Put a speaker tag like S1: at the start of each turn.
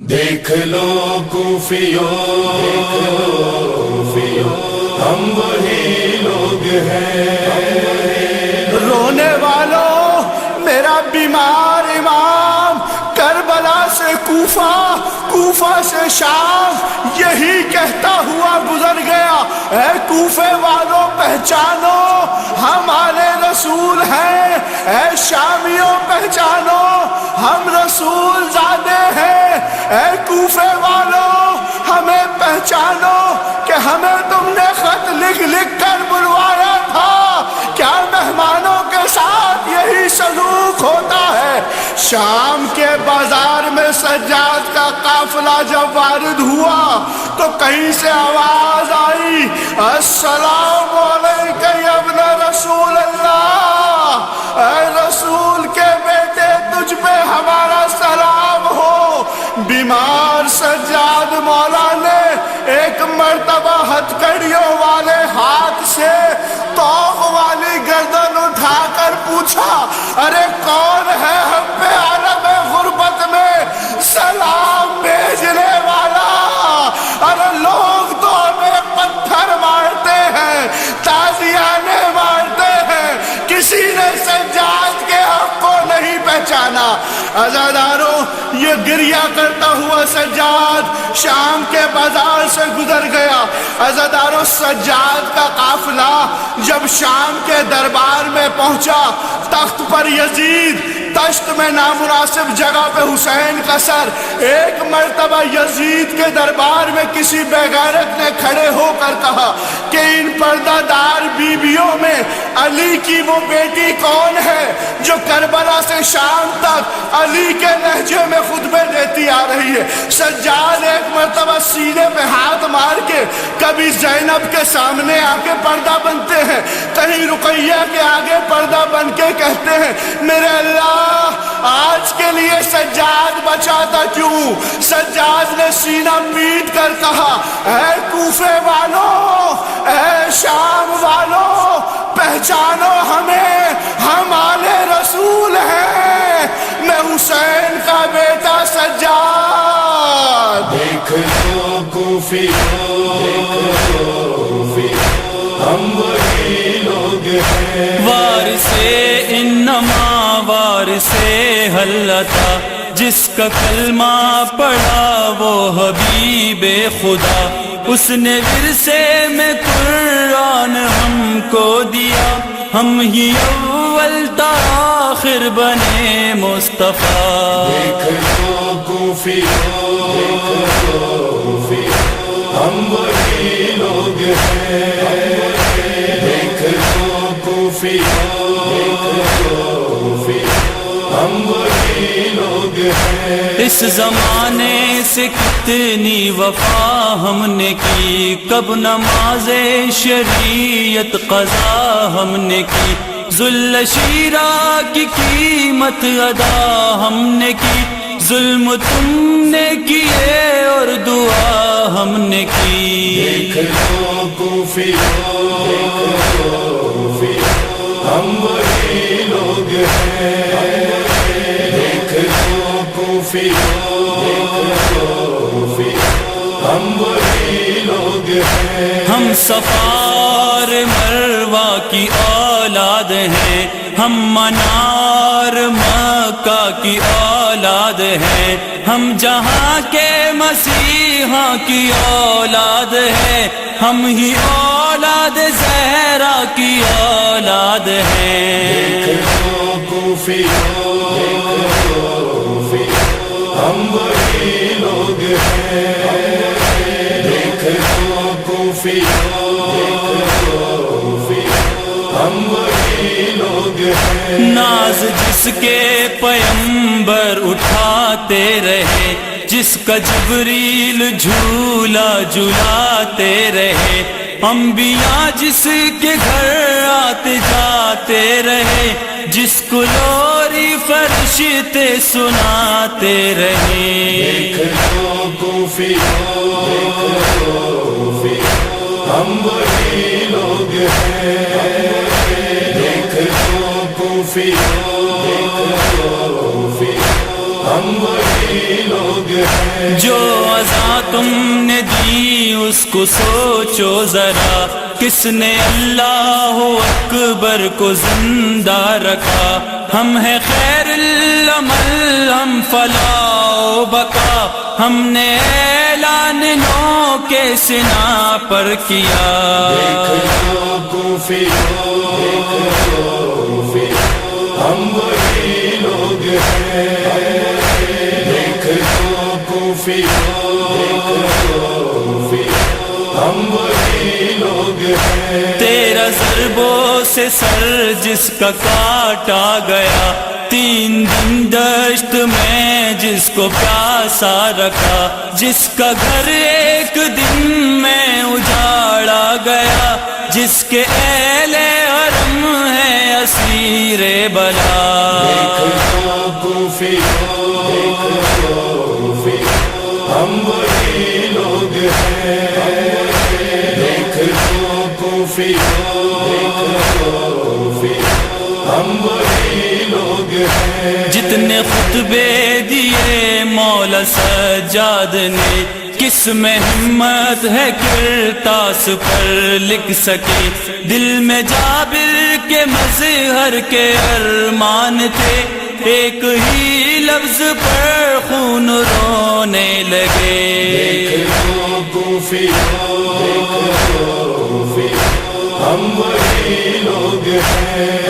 S1: دیکھ لو کوفیوں ہم وہی لوگ ہیں،
S2: رونے والوں میرا بیمار امام، کربلا سے کوفہ، کوفہ سے شام، یہی کہتا ہوا گزر گیا، اے کوفے والوں پہچانو ہم آل رسول ہیں، اے شامیوں پہچانو ہم رسول زادے ہیں، اے کوفے والوں ہمیں پہچانو کہ ہمیں تم نے خط لکھ لکھ کر بلوایا تھا، کیا مہمانوں کے ساتھ یہی سلوک ہوتا ہے؟ شام کے بازار میں سجاد کا قافلہ جب وارد ہوا تو کہیں سے آواز آئی، السلام علیکم یا ابن رسول اللہ، اے رسول کے بیٹے تجھ پہ ہمارا سلام ہو۔ بیمار سجاد مولا نے ایک مرتبہ ہتھکڑیوں والے ہاتھ سے توق والی گردن اٹھا کر پوچھا، ارے کون ہے ہم پہ عالم غربت میں سلام بھیجنے والا؟ ارے لوگ تو ہمیں پتھر مارتے ہیں، تازیانے مارتے ہیں، کسی نے سجاد کے حق کو نہیں پہچانا۔ عزاداروں، یہ گریہ کرتا ہوا سجاد شام کے بازار سے گزر گیا۔ عزاداروں، سجاد کا قافلہ جب شام کے دربار میں پہنچا، تخت پر یزید، تشت میں نامناسب جگہ پہ حسین کا سر، ایک مرتبہ یزید کے دربار میں کسی بے غیرت نے کھڑے ہو کر کہا کہ ان پردہ دار بیویوں میں علی کی وہ بیٹی کون ہے جو کربلا سے شام تک علی کے لہجے میں خطبے دیتی آ رہی ہے؟ سجاد ایک مرتبہ سینے پہ ہاتھ مار کے کبھی زینب کے سامنے آ کے پردہ بنتے ہیں، کہیں رقیہ کے آگے پردہ بن کے کہتے ہیں، میرے اللہ آج کے لیے سجاد بچا تھا کیوں؟ سجاد نے سینہ پیٹ کر کہا، اے کوفے والوں، اے شام والوں، پہچانو ہمیں، ہم آل رسول ہیں، میں حسین کا بیٹا سجاد۔
S1: دیکھ لو کوفیوں ہم وہی لوگ ہیں،
S3: وارث انما وارث حلتا، جس کا کلمہ پڑھا وہ حبیب خدا، اس نے ورثے میں قرآن ہم کو دیا، ہم ہی اول تا آخر بنے مصطفیٰ۔
S1: دیکھ لو کوفیوں ہم وہی لوگ ہیں، دیکھ لو کوفیوں ہم وہی لوگ ہیں۔
S3: اس زمانے سے کتنی وفا ہم نے کی، کب نماز شریعت قضا ہم نے کی، ذل شیرہ کی قیمت ادا ہم نے کی، ظلم تم نے کیے اور دعا ہم نے کی۔
S1: دیکھ لو کوفیوں ہم وہی لوگ ہیں، دیکھ لو کوفیوں ہم وہی لوگ ہیں۔
S3: ہم صفار مروہ کی اولاد ہیں، ہم منار مکہ کی اولاد ہیں، ہم جہاں کے مسیحا کی اولاد ہیں، ہم ہی اولاد زہرا کی اولاد ہیں۔
S1: دیکھ لو کوفیوں ہم وہی لوگ ہیں، دیکھ لو کوفیوں ہم وہی لوگ ہیں۔
S3: ناز جس کے پیمبر اٹھاتے رہے، جس کا جبریل جھولا جھولاتے رہے، انبیاء جس کے گھر آتے جاتے رہے، جس کو لوری فرشتے سناتے رہے۔
S1: دیکھ لو کوفیوں ہم وہی لوگ ہیں، دیکھ لو کوفیوں ہم وہی لوگ لوگ ہیں.
S3: جو عزا تم نے دی اس کو سوچو ذرا، کس نے اللہ اکبر کو زندہ رکھا. ہم ہیں خیر العمل، ہم فلاح و بقا، ہم نے اعلان نو کے سنا پر کیا.
S1: دیکھ لو کوفیوں، ہم وہی لوگ ہیں. دیکھ لو کوفیوں، ہم وہی لوگ ہیں.
S3: تیرا ضربوں سے سر جس کا کاٹا گیا، 3 دن دشت میں جس کو پیاسا رکھا، جس کا گھر ایک دن میں اجاڑا گیا، جس کے اہل حرم ہے اسیر بلا.
S1: دیکھ لو کوفیوں، ہم وہی لوگ ہیں. دیکھ لو کوفیوں، ہم وہی لوگ ہیں.
S3: جتنے خطبے دیے مولا سجاد نے، کس میں ہمت ہے کرتاس پر لکھ سکے. دل میں جابر کے مظہر کے ارمان تھے، ایک ہی لفظ پر خون رونے لگے.
S1: دیکھ لو کوفیوں، ہم وہی لوگ ہیں.